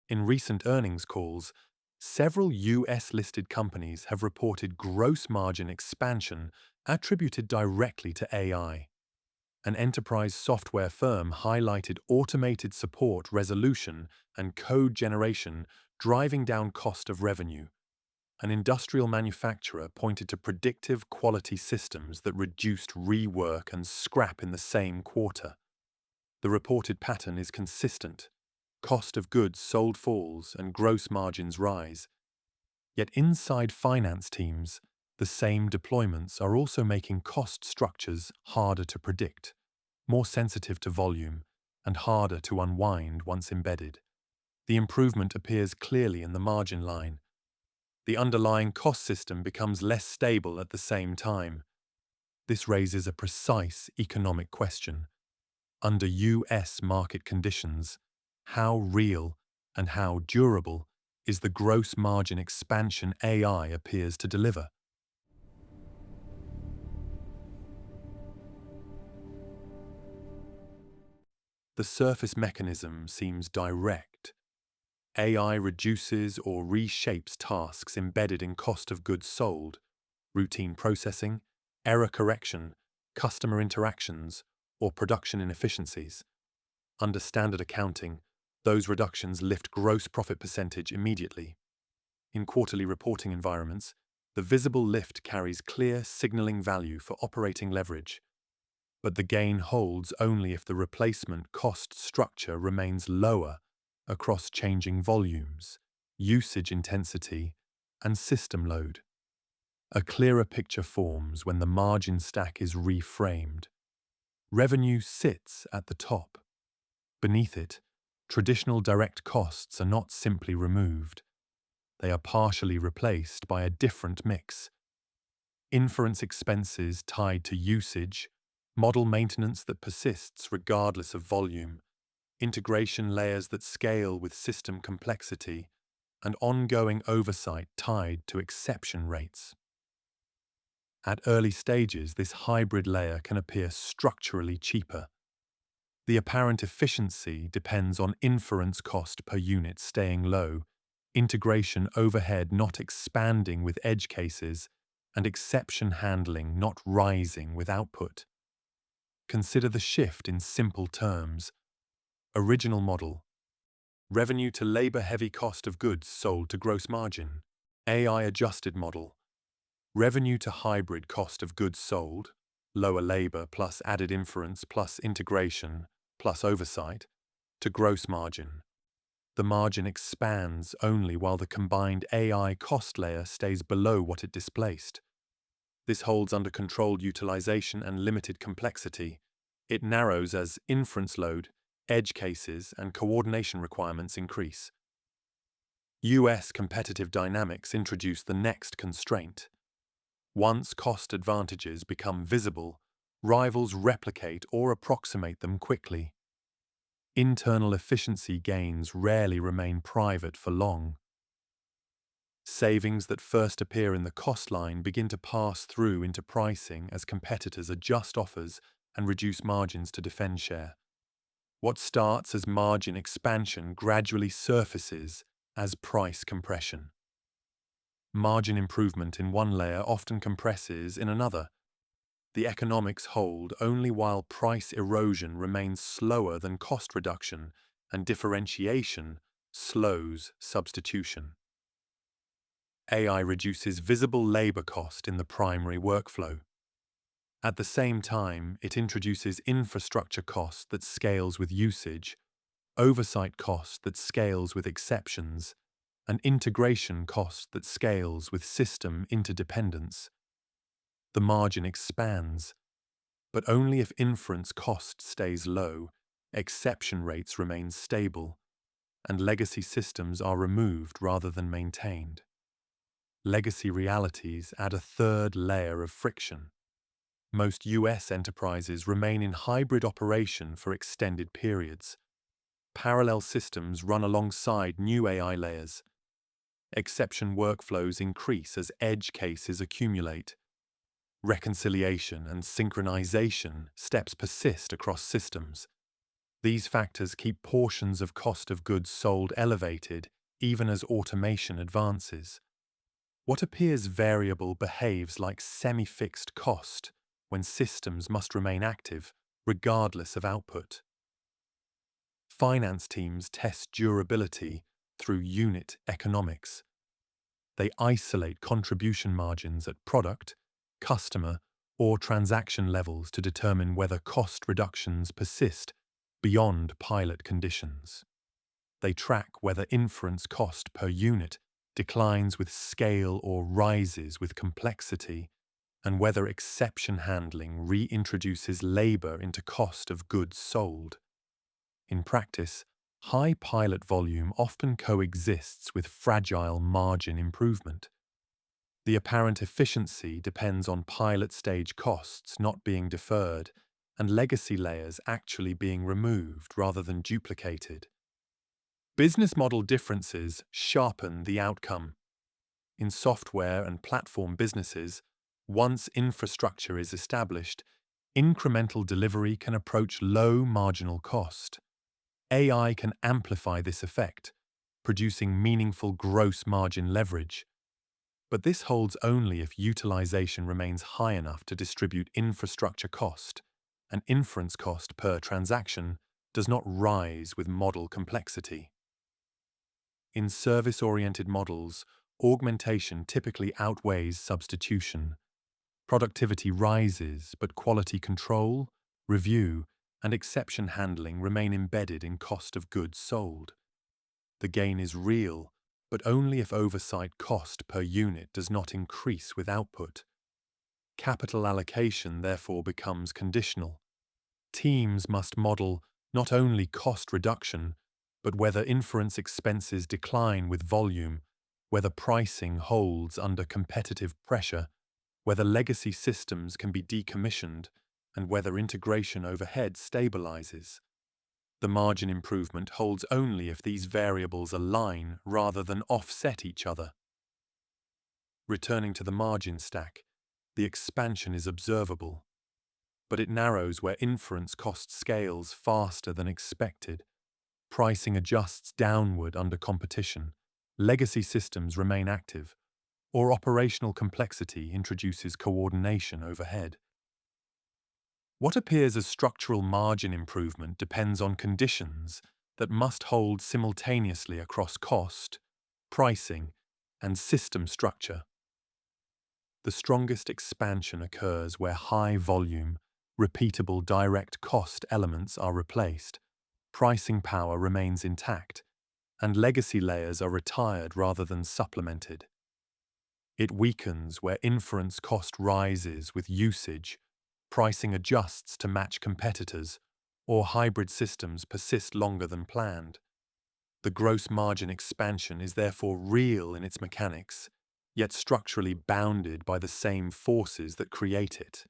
In recent earnings calls, several US-listed companies have reported gross margin expansion attributed directly to AI. An enterprise software firm highlighted automated support resolution and code generation driving down cost of revenue. An industrial manufacturer pointed to predictive quality systems that reduced rework and scrap in the same quarter. The reported pattern is consistent. Cost of goods sold falls and gross margins rise. Yet inside finance teams, the same deployments are also making cost structures harder to predict, more sensitive to volume, and harder to unwind once embedded. The improvement appears clearly in the margin line. The underlying cost system becomes less stable at the same time. This raises a precise economic question. Under US market conditions, how real and how durable is the gross margin expansion AI appears to deliver? The surface mechanism seems direct. AI reduces or reshapes tasks embedded in cost of goods sold, routine processing, error correction, customer interactions, or production inefficiencies. Under standard accounting, those reductions lift gross profit percentage immediately. In quarterly reporting environments, the visible lift carries clear signaling value for operating leverage, but the gain holds only if the replacement cost structure remains lower across changing volumes, usage intensity, and system load. A clearer picture forms when the margin stack is reframed. Revenue sits at the top. Beneath it, traditional direct costs are not simply removed. They are partially replaced by a different mix. Inference expenses tied to usage, model maintenance that persists regardless of volume, integration layers that scale with system complexity, and ongoing oversight tied to exception rates. At early stages, this hybrid layer can appear structurally cheaper. The apparent efficiency depends on inference cost per unit staying low, integration overhead not expanding with edge cases, and exception handling not rising with output. Consider the shift in simple terms. Original model. Revenue to labor-heavy cost of goods sold to gross margin. AI-adjusted model. Revenue to hybrid cost of goods sold, lower labor plus added inference plus integration plus oversight, to gross margin. The margin expands only while the combined AI cost layer stays below what it displaced. This holds under controlled utilization and limited complexity. It narrows as inference load, edge cases, and coordination requirements increase. US competitive dynamics introduce the next constraint. Once cost advantages become visible, rivals replicate or approximate them quickly. Internal efficiency gains rarely remain private for long. Savings that first appear in the cost line begin to pass through into pricing as competitors adjust offers and reduce margins to defend share. What starts as margin expansion gradually surfaces as price compression. Margin improvement in one layer often compresses in another. The economics hold only while price erosion remains slower than cost reduction and differentiation slows substitution. AI reduces visible labor cost in the primary workflow. At the same time, it introduces infrastructure cost that scales with usage, oversight cost that scales with exceptions, and integration cost that scales with system interdependence. The margin expands, but only if inference cost stays low, exception rates remain stable, and legacy systems are removed rather than maintained. Legacy realities add a third layer of friction. Most US enterprises remain in hybrid operation for extended periods. Parallel systems run alongside new AI layers. Exception workflows increase as edge cases accumulate. Reconciliation and synchronization steps persist across systems. These factors keep portions of cost of goods sold elevated even as automation advances. What appears variable behaves like semi-fixed cost when systems must remain active regardless of output. Finance teams test durability through unit economics. They isolate contribution margins at product, customer, or transaction levels to determine whether cost reductions persist beyond pilot conditions. They track whether inference cost per unit declines with scale or rises with complexity, and whether exception handling reintroduces labor into cost of goods sold. In practice, high pilot volume often coexists with fragile margin improvement. The apparent efficiency depends on pilot stage costs not being deferred and legacy layers actually being removed rather than duplicated. Business model differences sharpen the outcome. In software and platform businesses, once infrastructure is established, incremental delivery can approach low marginal cost. AI can amplify this effect, producing meaningful gross margin leverage. But this holds only if utilization remains high enough to distribute infrastructure cost, and inference cost per transaction does not rise with model complexity. In service-oriented models, augmentation typically outweighs substitution. Productivity rises, but quality control, review, and exception handling remain embedded in cost of goods sold. The gain is real, but only if oversight cost per unit does not increase with output. Capital allocation therefore becomes conditional. Teams must model not only cost reduction, but whether inference expenses decline with volume, whether pricing holds under competitive pressure, whether legacy systems can be decommissioned, and whether integration overhead stabilizes. The margin improvement holds only if these variables align rather than offset each other. Returning to the margin stack, the expansion is observable, but it narrows where inference cost scales faster than expected. Pricing adjusts downward under competition, legacy systems remain active, or operational complexity introduces coordination overhead. What appears as structural margin improvement depends on conditions that must hold simultaneously across cost, pricing, and system structure. The strongest expansion occurs where high-volume, repeatable direct cost elements are replaced, pricing power remains intact, and legacy layers are retired rather than supplemented. It weakens where inference cost rises with usage, pricing adjusts to match competitors, or hybrid systems persist longer than planned. The gross margin expansion is therefore real in its mechanics, yet structurally bounded by the same forces that create it.